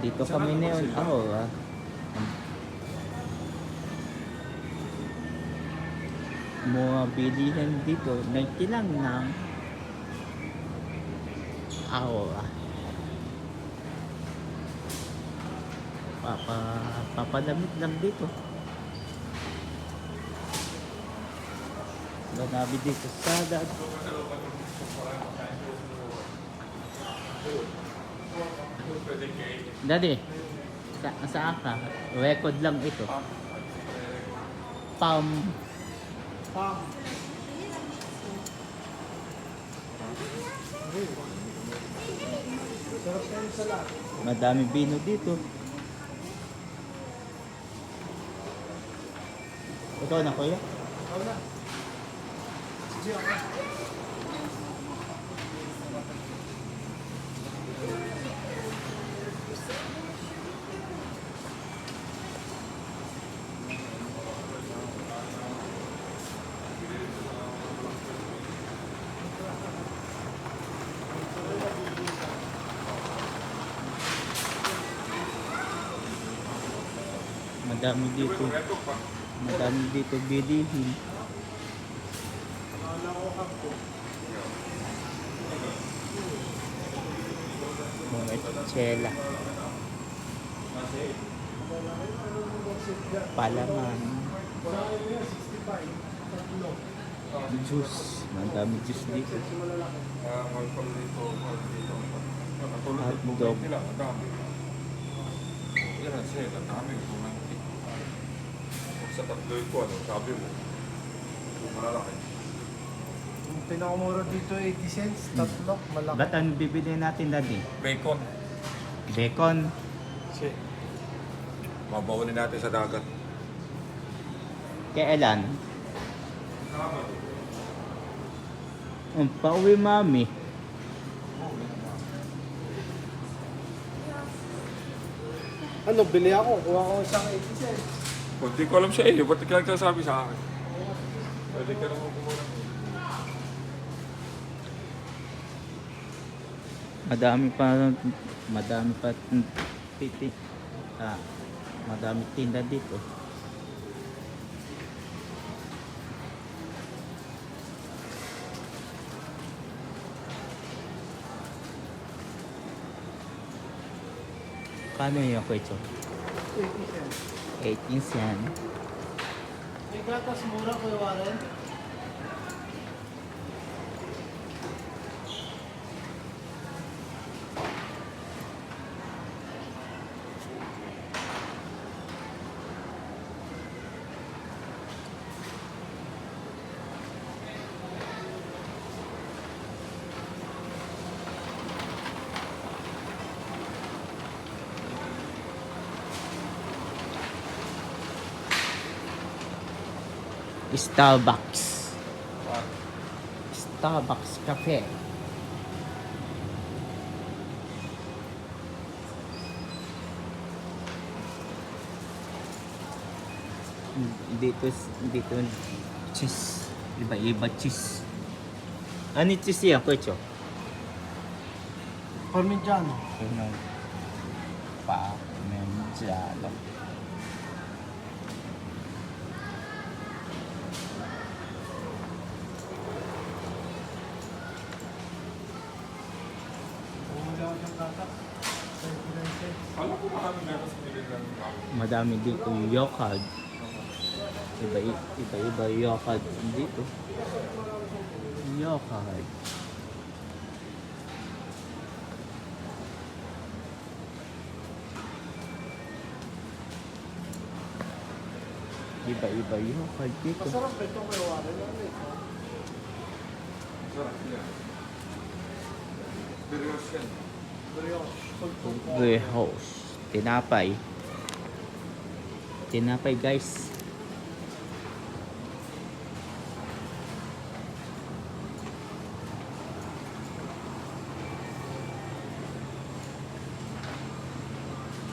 Dito kami ngayon. Ako, mga bilihan dito. 90 lang ng ako. Papadamit lang dito. Ganabi dito sa dad. Daddy, sa ka? Record lang ito. Pam. Madami bino dito. Ikaw na, kuya? Ikaw na. Sige, ako. Madami dito. Madami dito bilihin. Mga tsela. Palaman. Juice. Madami juice dito. Hotdog. Yan ang sale, ang dami ito ng sa tatlo ko, ano, sabi mo, kung malalaki. Yung pinakamura dito 80 cents, tatlo, malaki. Ba't ang bibili natin, Daddy? Bacon, Bacon. Sige. mabawalin natin sa dagat. Kailan? Pauwi, mami. Ano, bili ako. Kuha ko isang 80 cents. Kung di ko alam sa iyo, ba't ka nagsasabi sa akin? Pwede ka naman kumuha. Madami pa titi. Madami tinda dito. Kano yung kwetso? 80 cents. 18 cent. May gatas mura, Kuya Warren. Starbucks. Starbucks Cafe. Dito cheese. Iba-iba cheese. Ano cheese yan, Kucho? Parmigiano. Parmigiano. Wala akong gatas. 29 cents. Alam ko maraming gatas nilin ng Madami dito yogurt. Iba-iba yogurt dito. Yogurt. Iba-iba yogurt dito. Masarap ito, Kuya Warren. Ano ito? sarap yan. Serious yan. Brioche. Pagpupok. Warehouse. Tinapay. Tinapay, guys.